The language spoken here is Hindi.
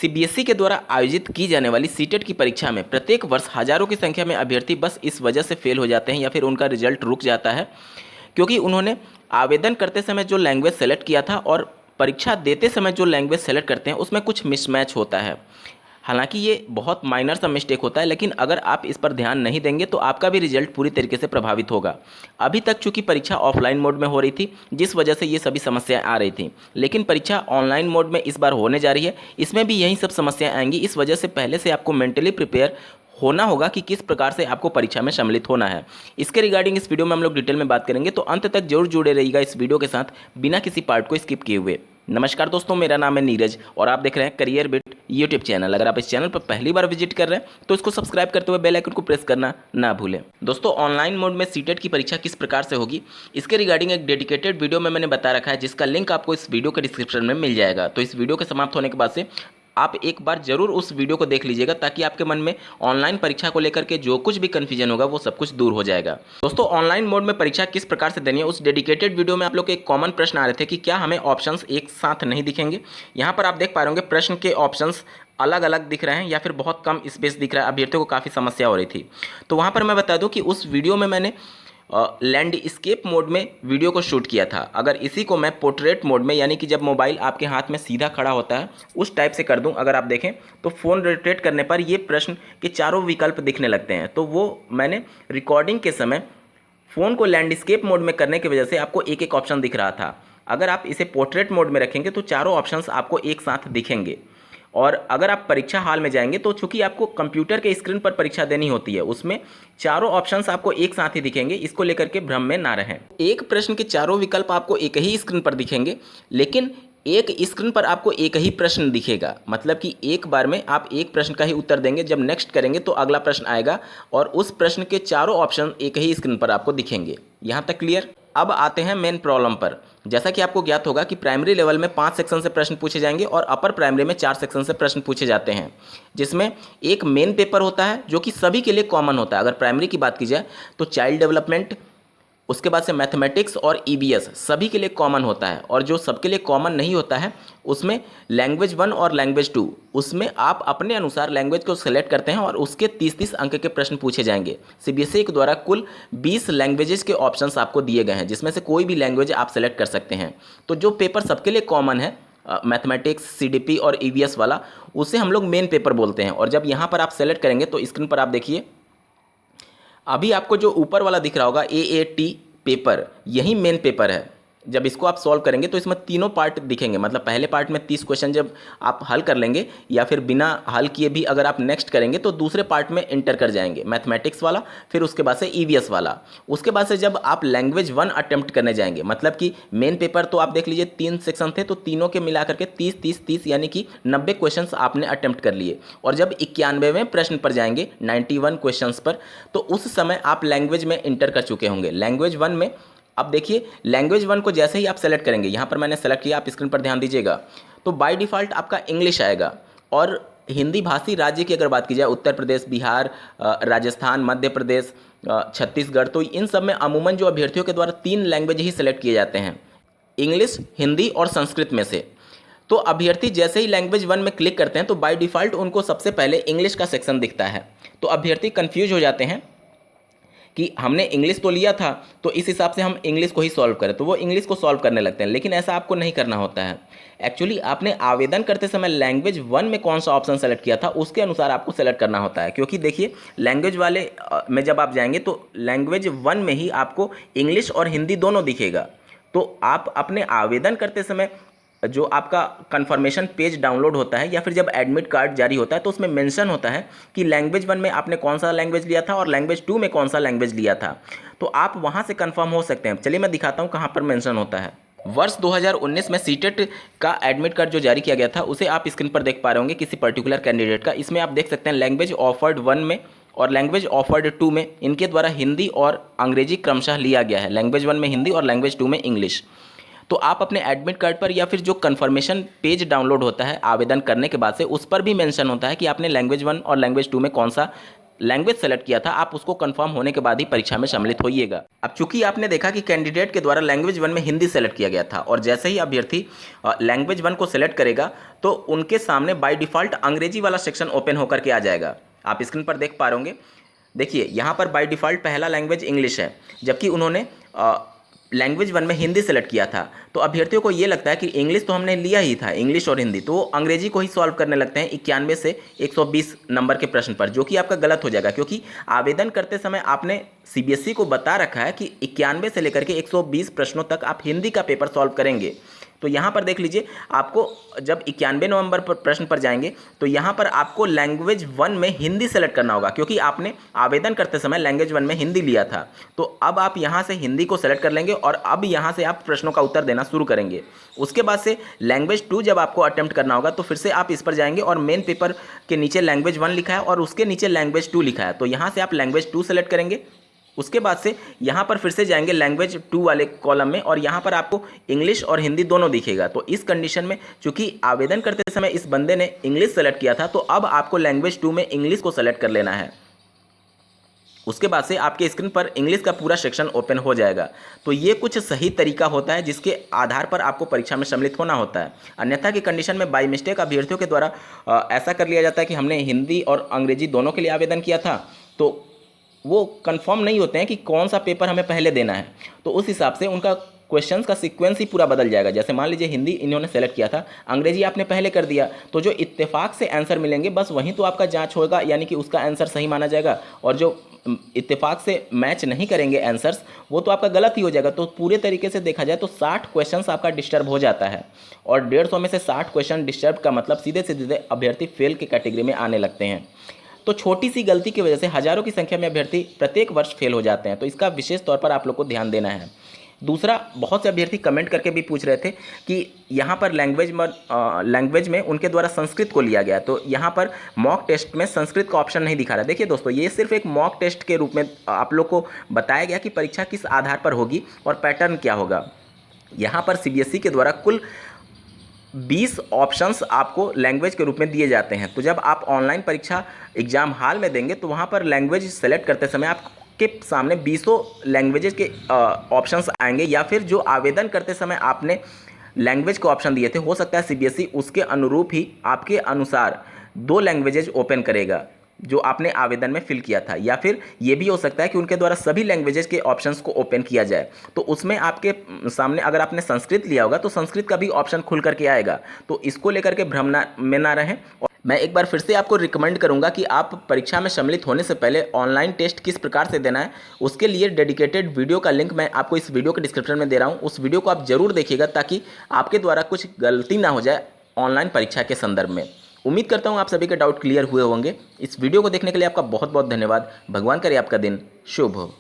सीबीएसई के द्वारा आयोजित की जाने वाली सीटेट की परीक्षा में प्रत्येक वर्ष हजारों की संख्या में अभ्यर्थी बस इस वजह से फेल हो जाते हैं या फिर उनका रिजल्ट रुक जाता है क्योंकि उन्होंने आवेदन करते समय जो लैंग्वेज सेलेक्ट किया था और परीक्षा देते समय जो लैंग्वेज सेलेक्ट करते हैं उसमें कुछ मिसमैच होता है। हालांकि ये बहुत माइनर सा मिस्टेक होता है, लेकिन अगर आप इस पर ध्यान नहीं देंगे तो आपका भी रिजल्ट पूरी तरीके से प्रभावित होगा। अभी तक चूंकि परीक्षा ऑफलाइन मोड में हो रही थी जिस वजह से ये सभी समस्याएं आ रही थी, लेकिन परीक्षा ऑनलाइन मोड में इस बार होने जा रही है, इसमें भी यही सब समस्याएं आएंगी। इस वजह से पहले से आपको मेंटली प्रिपेयर होना होगा कि किस प्रकार से आपको परीक्षा में सम्मिलित होना है। इसके रिगार्डिंग इस वीडियो में हम लोग डिटेल में बात करेंगे, तो अंत तक जरूर जुड़े रहिएगा इस वीडियो के साथ बिना किसी पार्ट को स्किप किए हुए। नमस्कार दोस्तों, मेरा नाम है नीरज और आप देख रहे हैं करियर बिट यूट्यूब चैनल। अगर आप इस चैनल पर पहली बार विजिट कर रहे हैं तो इसको सब्सक्राइब करते हुए बेल आइकन को प्रेस करना ना भूलें। दोस्तों, ऑनलाइन मोड में सीटेट की परीक्षा किस प्रकार से होगी इसके रिगार्डिंग एक डेडिकेटेड वीडियो में मैंने बता रखा है, जिसका लिंक आपको इस वीडियो के डिस्क्रिप्शन में मिल जाएगा। तो इस वीडियो के समाप्त होने के बाद से आप एक बार जरूर उस वीडियो को देख लीजिएगा ताकि आपके मन में ऑनलाइन परीक्षा को लेकर के जो कुछ भी कंफ्यूजन होगा वो सब कुछ दूर हो जाएगा। दोस्तों, ऑनलाइन मोड में परीक्षा किस प्रकार से देनी है उस डेडिकेटेड वीडियो में आप लोग के एक कॉमन प्रश्न आ रहे थे कि क्या हमें ऑप्शंस एक साथ नहीं दिखेंगे। यहाँ पर आप देख पा रहे होंगे प्रश्न के ऑप्शंस अलग अलग दिख रहे हैं या फिर बहुत कम स्पेस दिख रहा है। अभ्यर्थियों को काफ़ी समस्या हो रही थी, तो वहाँ पर मैं बता दूँ कि उस वीडियो में मैंने लैंडस्केप मोड में वीडियो को शूट किया था। अगर इसी को मैं पोर्ट्रेट मोड में, यानी कि जब मोबाइल आपके हाथ में सीधा खड़ा होता है उस टाइप से कर दूं, अगर आप देखें तो फ़ोन रोटेट करने पर ये प्रश्न के चारों विकल्प दिखने लगते हैं। तो वो मैंने रिकॉर्डिंग के समय फ़ोन को लैंडस्केप मोड में करने की वजह से आपको एक एक ऑप्शन दिख रहा था। अगर आप इसे पोर्ट्रेट मोड में रखेंगे तो चारों ऑप्शंस आपको एक साथ दिखेंगे। और अगर आप परीक्षा हॉल में जाएंगे तो चूंकि आपको कंप्यूटर के स्क्रीन पर परीक्षा देनी होती है, उसमें चारों ऑप्शंस आपको एक साथ ही दिखेंगे। इसको लेकर के भ्रम में ना रहें। एक प्रश्न के चारों विकल्प आपको एक ही स्क्रीन पर दिखेंगे, लेकिन एक स्क्रीन पर आपको एक ही प्रश्न दिखेगा। मतलब कि एक बार में आप एक प्रश्न का ही उत्तर देंगे, जब नेक्स्ट करेंगे तो अगला प्रश्न आएगा और उस प्रश्न के चारों ऑप्शन एक ही स्क्रीन पर आपको दिखेंगे। यहाँ तक क्लियर? अब आते हैं मेन प्रॉब्लम पर। जैसा कि आपको ज्ञात होगा कि प्राइमरी लेवल में 5 सेक्शन से प्रश्न पूछे जाएंगे और अपर प्राइमरी में 4 सेक्शन से प्रश्न पूछे जाते हैं, जिसमें एक मेन पेपर होता है जो कि सभी के लिए कॉमन होता है। अगर प्राइमरी की बात की जाए तो चाइल्ड डेवलपमेंट, उसके बाद से मैथमेटिक्स और ईवीएस सभी के लिए कॉमन होता है। और जो सबके लिए कॉमन नहीं होता है उसमें लैंग्वेज 1 और लैंग्वेज 2, उसमें आप अपने अनुसार लैंग्वेज को सेलेक्ट करते हैं और उसके 30-30 अंक के प्रश्न पूछे जाएंगे। सीबीएसई के द्वारा कुल 20 लैंग्वेजेस के ऑप्शंस आपको दिए गए हैं, जिसमें से कोई भी लैंग्वेज आप सेलेक्ट कर सकते हैं। तो जो पेपर सबके लिए कॉमन है, मैथमेटिक्स, सीडीपी और ईवीएस वाला, उसे हम लोग मेन पेपर बोलते हैं। और जब यहाँ पर आप सेलेक्ट करेंगे तो स्क्रीन पर आप देखिए, अभी आपको जो ऊपर वाला दिख रहा होगा एएटी पेपर, यही मेन पेपर है। जब इसको आप सॉल्व करेंगे तो इसमें तीनों पार्ट दिखेंगे। मतलब पहले पार्ट में 30 क्वेश्चन जब आप हल कर लेंगे या फिर बिना हल किए भी अगर आप नेक्स्ट करेंगे तो दूसरे पार्ट में एंटर कर जाएंगे, मैथमेटिक्स वाला, फिर उसके बाद से ईवीएस वाला। उसके बाद से जब आप लैंग्वेज 1 अटेम्प्ट करने जाएंगे, मतलब कि मेन पेपर तो आप देख लीजिए 3 सेक्शन थे, तो तीनों के मिला करके 30-30-30 यानी कि 90 क्वेश्चन आपने अटेम्प्ट कर लिए। और जब 91वें प्रश्न पर जाएंगे 91 क्वेश्चन पर, तो उस समय आप लैंग्वेज में एंटर कर चुके होंगे। लैंग्वेज 1 में अब देखिए, लैंग्वेज 1 को जैसे ही आप सेलेक्ट करेंगे, यहाँ पर मैंने सेलेक्ट किया, आप स्क्रीन पर ध्यान दीजिएगा, तो बाय डिफ़ॉल्ट आपका इंग्लिश आएगा। और हिंदी भाषी राज्य की अगर बात की जाए, उत्तर प्रदेश, बिहार, राजस्थान, मध्य प्रदेश, छत्तीसगढ़, तो इन सब में अमूमन जो अभ्यर्थियों के द्वारा 3 लैंग्वेज ही सेलेक्ट किए जाते हैं, इंग्लिश, हिंदी और संस्कृत में से। तो अभ्यर्थी जैसे ही लैंग्वेज 1 में क्लिक करते हैं तो बाय डिफ़ॉल्ट उनको सबसे पहले इंग्लिश का सेक्शन दिखता है। तो अभ्यर्थी कन्फ्यूज हो जाते हैं कि हमने इंग्लिश तो लिया था तो इस हिसाब से हम इंग्लिश को ही सॉल्व करें, तो वो इंग्लिश को सॉल्व करने लगते हैं। लेकिन ऐसा आपको नहीं करना होता है। एक्चुअली आपने आवेदन करते समय लैंग्वेज 1 में कौन सा ऑप्शन सेलेक्ट किया था उसके अनुसार आपको सेलेक्ट करना होता है। क्योंकि देखिए, लैंग्वेज वाले में जब आप जाएंगे तो लैंग्वेज 1 में ही आपको इंग्लिश और हिंदी दोनों दिखेगा। तो आप अपने आवेदन करते समय जो आपका कंफर्मेशन पेज डाउनलोड होता है या फिर जब एडमिट कार्ड जारी होता है तो उसमें मेंशन होता है कि लैंग्वेज 1 में आपने कौन सा लैंग्वेज लिया था और लैंग्वेज 2 में कौन सा लैंग्वेज लिया था। तो आप वहां से कंफर्म हो सकते हैं। चलिए मैं दिखाता हूं कहां पर मेंशन होता है। वर्ष 2019 में सीटेट का एडमिट कार्ड जो जारी किया गया था उसे आप स्क्रीन पर देख पा रहे होंगे किसी पर्टिकुलर कैंडिडेट का। इसमें आप देख सकते हैं लैंग्वेज ऑफर्ड 1 में और लैंग्वेज ऑफर्ड 2 में इनके द्वारा हिंदी और अंग्रेजी क्रमशः लिया गया है। लैंग्वेज 1 में हिंदी और लैंग्वेज 2 में इंग्लिश। तो आप अपने एडमिट कार्ड पर या फिर जो कंफर्मेशन पेज डाउनलोड होता है आवेदन करने के बाद से, उस पर भी मेंशन होता है कि आपने लैंग्वेज 1 और लैंग्वेज 2 में कौन सा लैंग्वेज सेलेक्ट किया था आप उसको कंफर्म होने के बाद ही परीक्षा में सम्मिलित होइएगा। अब चूंकि आपने देखा कि कैंडिडेट के द्वारा लैंग्वेज 1 में हिंदी सेलेक्ट किया गया था और जैसे ही अभ्यर्थी लैंग्वेज 1 को सेलेक्ट करेगा तो उनके सामने बाय डिफ़ॉल्ट अंग्रेजी वाला सेक्शन ओपन होकर के आ जाएगा। आप स्क्रीन पर देख पा रहे होंगे, देखिए यहाँ पर बाय डिफ़ॉल्ट पहला लैंग्वेज इंग्लिश है, जबकि उन्होंने लैंग्वेज 1 में हिंदी सेलेक्ट किया था। तो अभ्यर्थियों को ये लगता है कि इंग्लिश तो हमने लिया ही था, इंग्लिश और हिंदी, तो वो अंग्रेजी को ही सॉल्व करने लगते हैं 91 से 120 नंबर के प्रश्न पर, जो कि आपका गलत हो जाएगा क्योंकि आवेदन करते समय आपने सीबीएसई को बता रखा है कि 91 से लेकर के 120 प्रश्नों तक आप हिंदी का पेपर सॉल्व करेंगे। तो यहाँ पर देख लीजिए, आपको जब 91 नवंबर पर प्रश्न पर जाएंगे तो यहाँ पर आपको लैंग्वेज 1 में हिंदी सेलेक्ट करना होगा क्योंकि आपने आवेदन करते समय लैंग्वेज 1 में हिंदी लिया था। तो अब आप यहाँ से हिंदी को सेलेक्ट कर लेंगे और अब यहाँ से आप प्रश्नों का उत्तर देना शुरू करेंगे। उसके बाद से लैंग्वेज 2 जब आपको अटेम्प्ट करना होगा तो फिर से आप इस पर जाएंगे और मेन पेपर के नीचे लैंग्वेज 1 लिखा है और उसके नीचे लैंग्वेज 2 लिखा है, तो यहाँ से आप लैंग्वेज 2 सेलेक्ट करेंगे। उसके बाद से यहाँ पर फिर से जाएंगे लैंग्वेज 2 वाले कॉलम में और यहाँ पर आपको इंग्लिश और हिंदी दोनों दिखेगा। तो इस कंडीशन में चूंकि आवेदन करते समय इस बंदे ने इंग्लिश सेलेक्ट किया था तो अब आपको लैंग्वेज 2 में इंग्लिश को सेलेक्ट कर लेना है। उसके बाद से आपके स्क्रीन पर इंग्लिश का पूरा सेक्शन ओपन हो जाएगा। तो ये कुछ सही तरीका होता है जिसके आधार पर आपको परीक्षा में सम्मिलित होना होता है। अन्यथा की कंडीशन में बाय मिस्टेक अभ्यर्थियों के द्वारा ऐसा कर लिया जाता है कि हमने हिंदी और अंग्रेजी दोनों के लिए आवेदन किया था, तो वो कंफर्म नहीं होते हैं कि कौन सा पेपर हमें पहले देना है। तो उस हिसाब से उनका क्वेश्चंस का सीक्वेंस ही पूरा बदल जाएगा। जैसे मान लीजिए हिंदी इन्होंने सेलेक्ट किया था, अंग्रेजी आपने पहले कर दिया, तो जो इत्तेफाक से आंसर मिलेंगे बस वहीं तो आपका जांच होगा, यानी कि उसका आंसर सही माना जाएगा, और जो इत्तेफाक से मैच नहीं करेंगे आंसर्स वो तो आपका गलत ही हो जाएगा। तो पूरे तरीके से देखा जाए तो 60 क्वेश्चंस आपका डिस्टर्ब हो जाता है और 150 में से 60 क्वेश्चन डिस्टर्ब का मतलब सीधे सीधे अभ्यर्थी फेल की कैटेगरी में आने लगते हैं। तो छोटी सी गलती की वजह से हज़ारों की संख्या में अभ्यर्थी प्रत्येक वर्ष फेल हो जाते हैं, तो इसका विशेष तौर पर आप लोग को ध्यान देना है। दूसरा, बहुत से अभ्यर्थी कमेंट करके भी पूछ रहे थे कि यहाँ पर लैंग्वेज में उनके द्वारा संस्कृत को लिया गया, तो यहाँ पर मॉक टेस्ट में संस्कृत का ऑप्शन नहीं दिखा रहा। देखिए दोस्तों, ये सिर्फ एक मॉक टेस्ट के रूप में आप लोग को बताया गया कि परीक्षा किस आधार पर होगी और पैटर्न क्या होगा। यहाँ पर सीबीएसई के द्वारा कुल 20 ऑप्शंस आपको लैंग्वेज के रूप में दिए जाते हैं। तो जब आप ऑनलाइन परीक्षा एग्जाम हॉल में देंगे तो वहाँ पर लैंग्वेज सेलेक्ट करते समय आपके सामने 20 लैंग्वेजेस के ऑप्शंस आएंगे, या फिर जो आवेदन करते समय आपने लैंग्वेज के ऑप्शन दिए थे, हो सकता है सीबीएसई उसके अनुरूप ही आपके अनुसार 2 लैंग्वेजेज ओपन करेगा जो आपने आवेदन में फिल किया था, या फिर ये भी हो सकता है कि उनके द्वारा सभी लैंग्वेजेस के ऑप्शंस को ओपन किया जाए। तो उसमें आपके सामने अगर आपने संस्कृत लिया होगा तो संस्कृत का भी ऑप्शन खुल करके आएगा। तो इसको लेकर के भ्रम में ना रहें। और मैं एक बार फिर से आपको रिकमेंड करूंगा कि आप परीक्षा में सम्मिलित होने से पहले ऑनलाइन टेस्ट किस प्रकार से देना है उसके लिए डेडिकेटेड वीडियो का लिंक मैं आपको इस वीडियो के डिस्क्रिप्शन में दे रहा हूँ। उस वीडियो को आप जरूर देखिएगा ताकि आपके द्वारा कुछ गलती ना हो जाए ऑनलाइन परीक्षा के संदर्भ में। उम्मीद करता हूँ आप सभी के डाउट क्लियर हुए होंगे। इस वीडियो को देखने के लिए आपका बहुत बहुत धन्यवाद। भगवान करे आपका दिन शुभ हो।